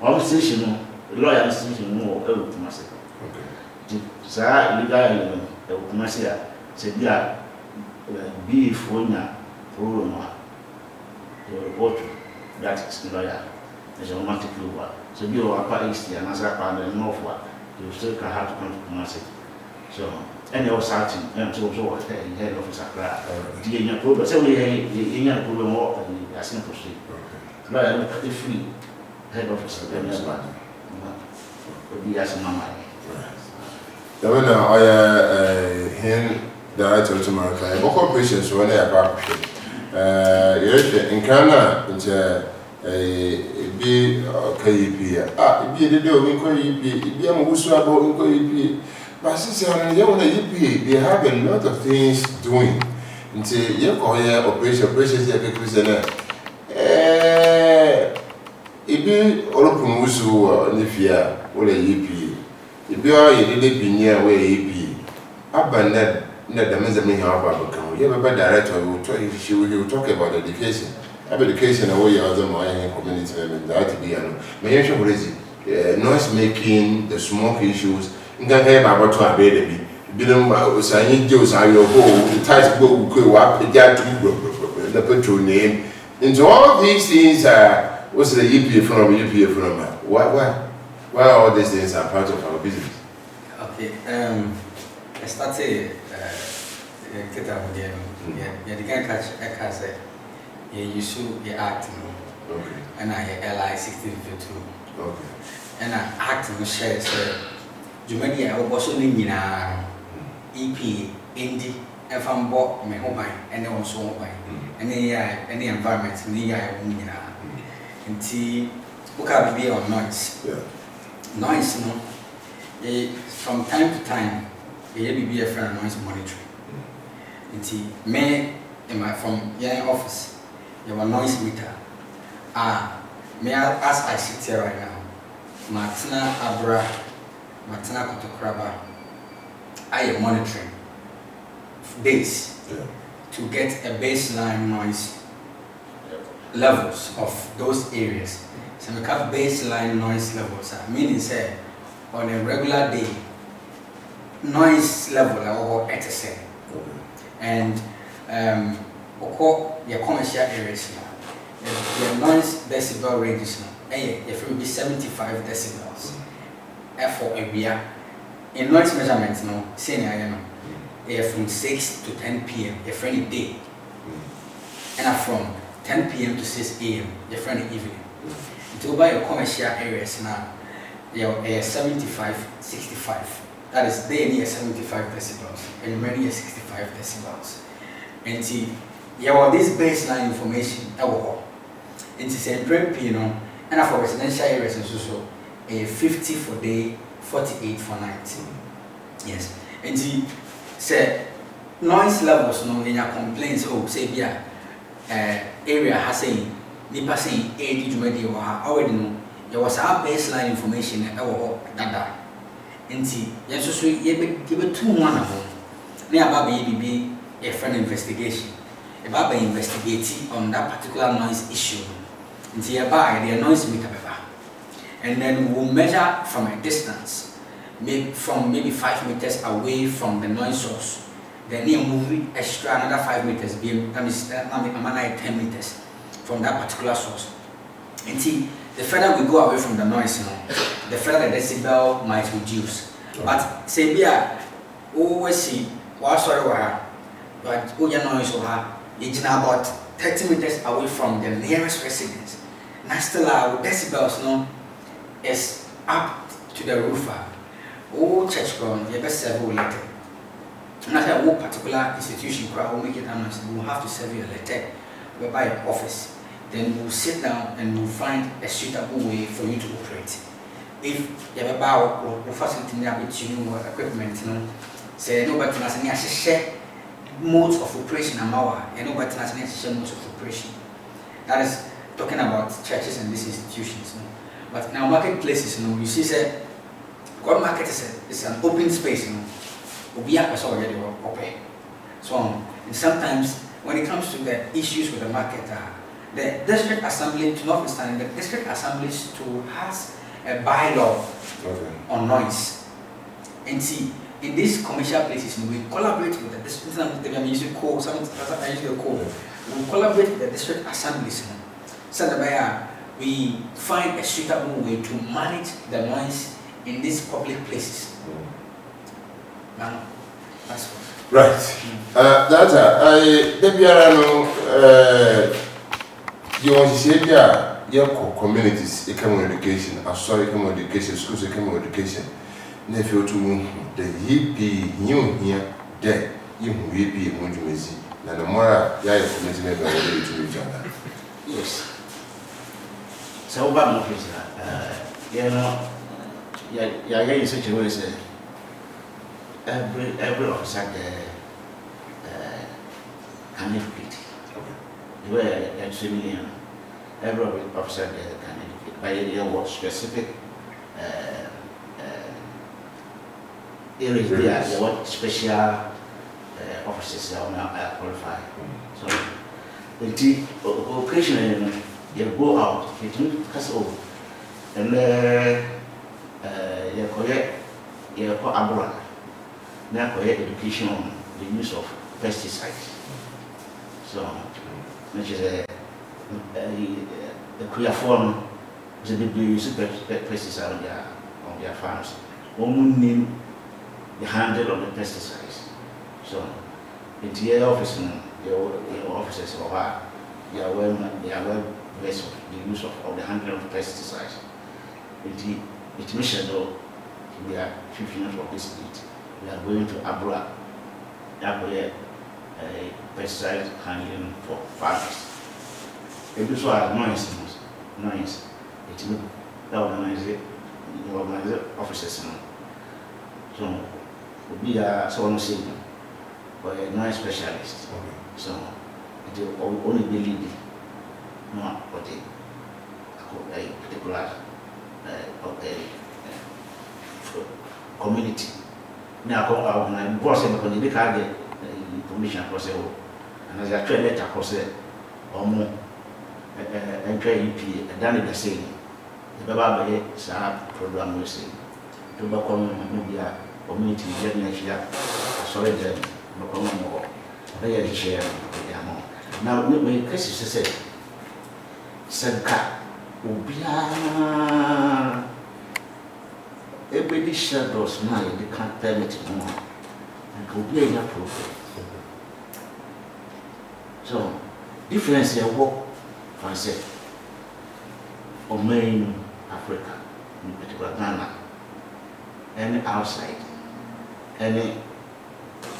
All station. Lawyer institution more to myself. Okay. Sir, legal Kumasia said, yeah, be for Roma. They report that is lawyer. There's a romantic over. So be our upper east and as a part of northward, you still can have to come to Kumasi. So, and they were searching, and so head office Accra. The problem, so we in your problem more than a simple street. Lawyer, if we head office, be as a mama. I him director to America. What corporations when they are back? In Ghana, it's a be KEP. Be the door in KEP. Be a Musabo in KEP. But since they have a lot of things doing. Until you call here operations, Ibi olopu musu nifia wole yipi. Ibi o yedede binia we yipi. Abanda na dameze me ha aba kan. You be director we will talk about education. Education away other my community member that be ano. Me yen hwe noise making, the smoke issues. Nga kaya ba to abede bi. Binom osanyi je osanyo ho, the tight go go wa peja to the petrol name. Into all these things are what's the EPA from why all these things are part of our business? Okay, I started get up with them. Yeah, the guy catch a car you should be acting. Okay. And I LI 1652. Okay. And I acting share Jumadi I was also in EP indie and from bought me home and then also home and any environment near and tea book up be on noise. Yeah. Noise no from time to time be a friend noise monitoring. And me in my from your office you have a noise meter. May I as I sit here right now, Martina Abra, Martina Kotokraba, I am monitoring days to get a baseline noise levels of those areas. So we have baseline noise levels, meaning say on a regular day, noise level over 80%. And your commercial areas now. The noise decibel range is if it will be 75 decibels. For a year, in noise measurements, no, say from 6 to 10 p.m. If any day, and from 10 p.m. to 6 a.m. If any evening. To buy your commercial areas now, you're 75, 65. That is day near 75 decibels, and many 65 decibels. And see, you have this baseline information. It is a dream, and for residential areas and so a 50 for day, 48 for night. Yes, and the say noise levels no in your complaints. Oh, say area has saying nipa saying jumedi or already know there was our baseline information that. And see, yes, so you be 2 1 of them. Near Baby be a friend investigation. About investigating on that particular noise issue. Until hereby the noise meter, and then we'll measure from a distance, maybe 5 meters away from the noise source. Then you move extra another 5 meters, that means 10 meters from that particular source. Until the further we go away from the noise, the further the decibel might reduce. But say always see but noise it's about 30 meters away from the nearest residence. Now still our decibels is up to the roofer. Oh, church ground, you best serve a letter. Not a particular institution will make it announced. We will have to serve you a letter by your office. Then we'll sit down and we'll find a suitable way for you to operate. If you have a bow or facility with you equipment, say nobody has share modes of operation and nobody has necessary modes of operation. That is talking about churches and these institutions. But in our marketplaces, you see, say, God market is an open space. We are already open. So, and sometimes when it comes to the issues with the market, the district assembly, to notwithstanding, the district assemblies to has a bylaw on noise. And see, in these commercial places, we collaborate with the district. I'm using code. We collaborate with the district assemblies. So that we find a suitable way to manage the noise in these public places. That's what. Right. You want to say your communities, economic education, economic education, schools, economic education. Nephew to the EP new here, there, you will be going to Messi. And the more community member ready to each other. Yes. So, what is that? You're in such a way, say, every officer can educate. You were a civilian, every officer can educate. By your specific areas there, what special officers are now qualified. So, the occasionally you go out, you don't cast over. and you call Abra. Now, education on the use of pesticides. So, which is a clear form, the use of pesticides on their farms. One name the handle of the pesticides. So, it's your office, your officers or they are well versed of the use of the handling of pesticides. It's mission though, we are 15 of this date. We are going to Abra, pesticide handling for farmers. If this was noise, it will organize officers. So, we are someone saying, but a noise specialist. So, it will only be leading, not what a particular community. Now, when I was in the community, I get information across the whole. And as I try letter across it, or more, and try EP, and done the same. The Baba Sahab program will say, to become maybe a community, next year, sorry, then, become more. They are share with them more. Now, my question said, car, Ubia. Everybody shadows now, they can't permit more. And could be a problem. So, difference in work, France, or main Africa, in particular Ghana, and outside, and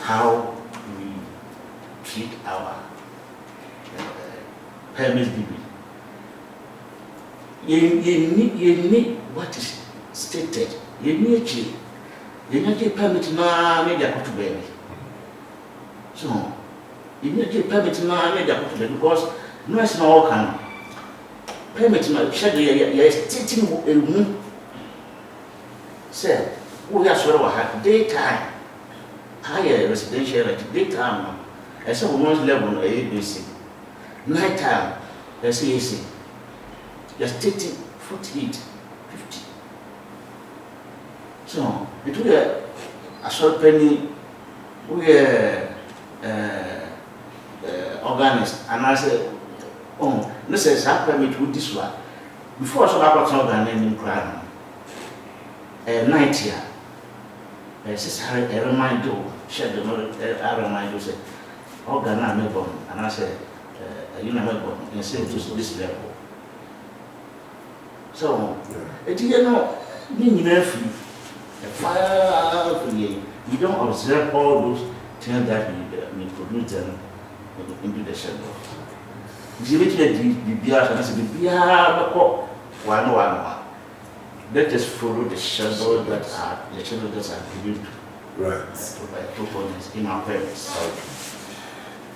how we treat our permit people. You need what is stated. You need permit na media to baby. So, you need permit na media to baby because no is not can permit na schedule you stating a room. Say, we are sort of have daytime, higher residential at daytime. As a woman's level ABC, nighttime, SAC. You're stating 48, 50. So, it will be a short penny, we are organized, and I said, oh, this is how permit with this one. Before I saw about organ in crime, a night here, a reminder, shed the reminder, said, organ I made born, and I said, you never born, and say to this level. So, it is not free. Fire free. You don't observe all those things that we produce them into the shadow. Let us follow the shadow that are given by proponents in our parents.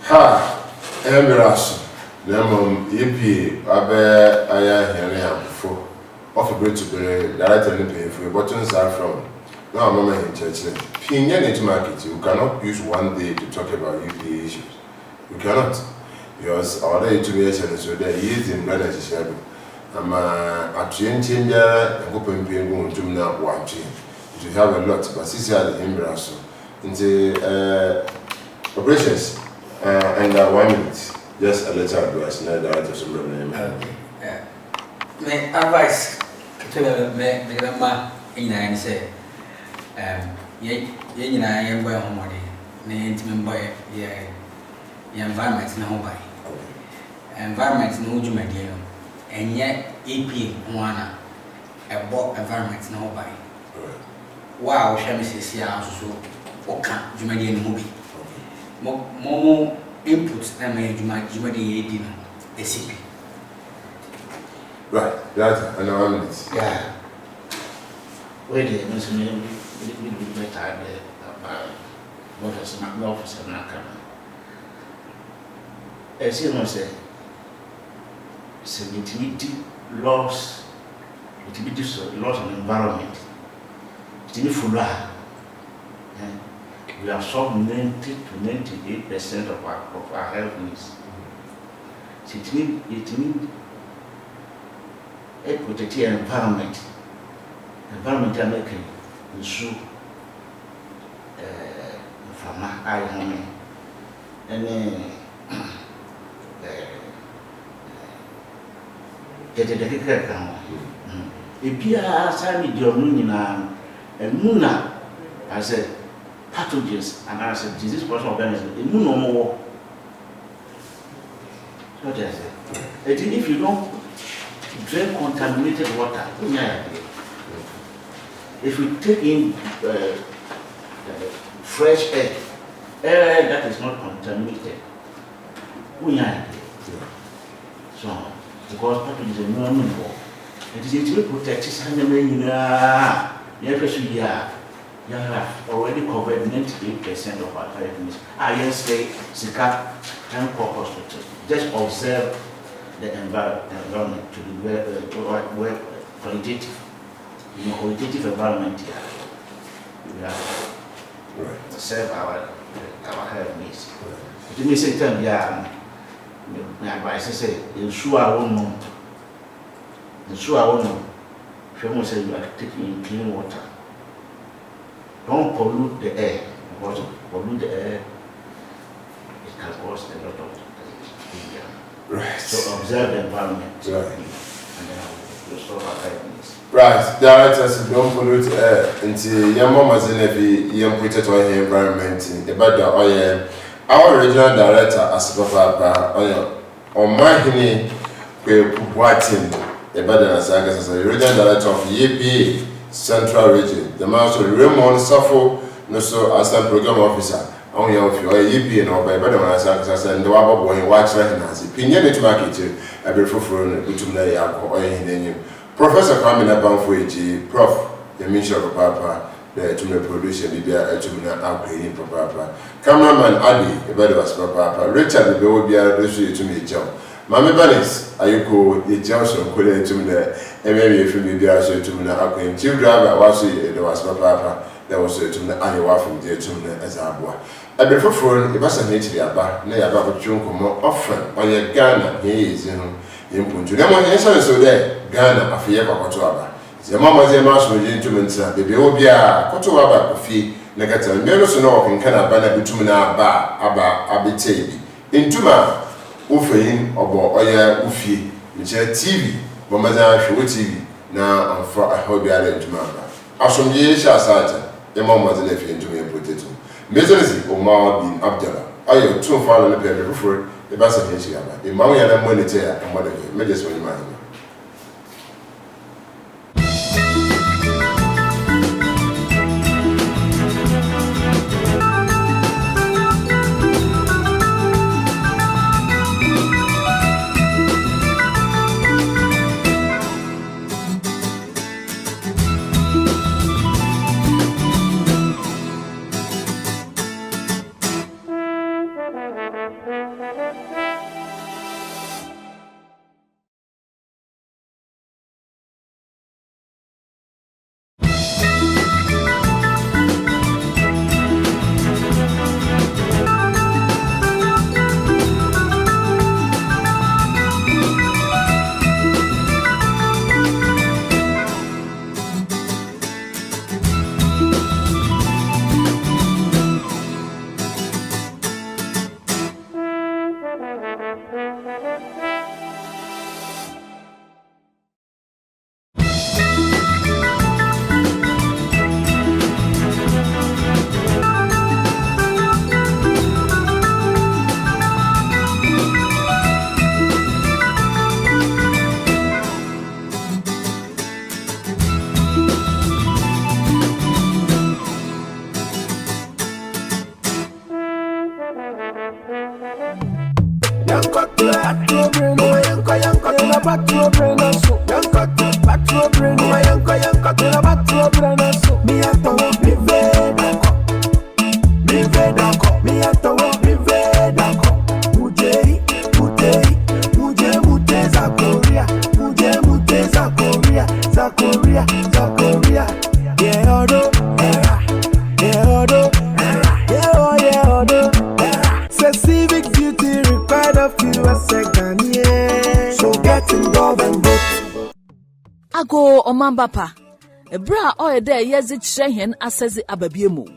Ha, Emiraso. Lemon, EP, Abe, Aya, Henry, before. Offer great to be directly paying for your buttons are from. Now, Mama in church, Pinyan into market, you cannot use one day to talk about UPA issues. You cannot. Because our day to be so there is in management share. I'm a train changer and open paying going to now watching. You have a lot, but this is the Embrace into operations and 1 minute. Just a letter advice, no director of my advice to me, grandma in I say, you know, I am by home, name by the environment no by environment no jumedia, and yet EP one a bought environment no by. Wow, shall we say, so okay, jumedia movie. More inputs than my jumedia ACP. Right, that's an 1 minute. Yeah. Wait a minute, we better about what is not office and not coming. As you know, say, 70 laws, it will be laws on environment. It will be full. We have solved 90 to 98% of our health needs. So it means protect the environment. Environment American issue from I home and get a decade. If you are signing your moon and Muna, I said pathogens and I said disease person organism, a moon no more. So I said, if you don't drink contaminated water, if you take in fresh air that is not contaminated, so because pathogens are no more. It is to protect his animal. You have already covered 98% of our targets. I say, Sika and hospital. Just observe the environment to be well qualitative. In a qualitative environment here, we have to serve our health needs. To me, say, my advice is say, ensure our own. Ensure our own. Someone said you are taking in clean water. Don't pollute the air. Because pollute the air, it can cause a lot of danger. Right. So observe the environment. Right. And then restore our health. Right. Directors don't pollute air until your mama's in every young protect our environment. About the oil. Our regional director, as on my hini, we're watching. The Baden Asagas as a regional director of EPA Central Region. The Master Raymond Safo, no so as a program officer. On your EPA and by Baden Asagas and the Wabba boy watch as a opinion to market a beautiful foreign Butumna or in Professor Kwame Banfuji, Prof. The Mission of Papa, the Tumna producer, Libya, Tumna outgrading Papa. Cameraman Adi, the Baden was Papa, Richard the Bobia, to me, Joe. Mama Banis, Ayuko, the Johnson, could enter the maybe from the Biaso to Muna Aquin, two driver was there was Papa, there was to the Iowa from the Tumna as a boy. A bit for phone, it was a nature about, nay about Junko more often on your Ghana, he is in Puntu. Then one answer so there, Ghana, a fear of Cotuaba. The mamma, the mouse with gentlemen's, the Biobia, Cotuaba, fee, negative, Melos no can Canabana Bitumina Ba, Abba, Abitabi. In Tuma. Ufein obo oya ufi nche TV bomaza hwe TV na amfa ahobi ala ntuma ba asomye sha sata e mama ze na fi ntuma potato mezonisi o ma bin abdala ayo tun fa lo le pe before e ba sa he shi aba e ma wo ya na monitor ya e mo de me just woni ma Ago Omamba pa. Ebra oye de yezi chehen asezi ababiemu.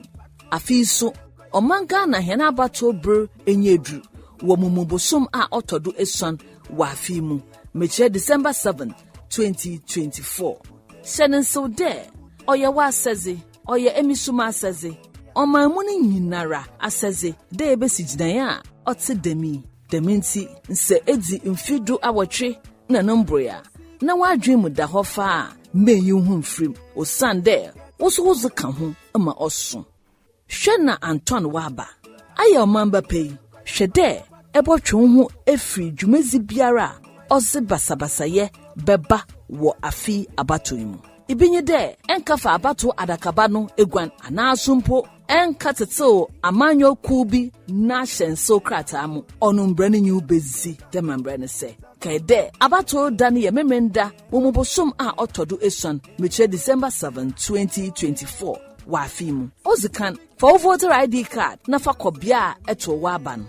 Afiso Omanga na hen abato bro enyedru. Womumubosom a otodo eson wafimu. Meche December 7, 2024. Shenin so de oye wa asezi. Oye emisuma asezi. Omamuni nyinara asezi. De ebesi jidanya oti demi. Deminti nse edi mfidu awotwe na nombroya. Na wadwemu da hofa meyi hu mfrim osande woso ka ho ama oso hwena Anton waba aya omamba pei hwede ebotwe ho efri dwumezi biara ose basabasaye beba wo afi abato mu ibinye de enkafa abato adakaba no egwan anasumpo enkatetew amanyo kubi na hyenso krata mu onumbre ne nyu bezi de mambre ne se kaide abato dani ye memenda mumubosom a otodo eson meche December 7, 2024 wa afimu ozikan for voter ID card na fakobia eto waban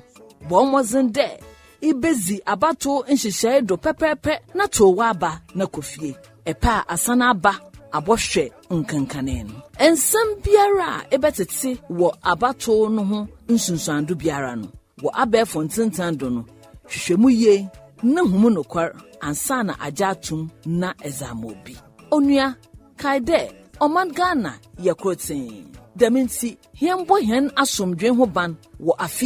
bomozen de ibezi abato nhyehyɛ do pepepe na to waba na kofie epa asana ba abohwe nkankane no ensam biara ebetete wo abato no ho nsunsuando biara no wo abefo ntentando no hwehwemu ye na humu nokwar ansa na ajatum na ezamobi onua kaide oman Ghana yakrotin deminti hiembo hen asomdwen ho ban wo afi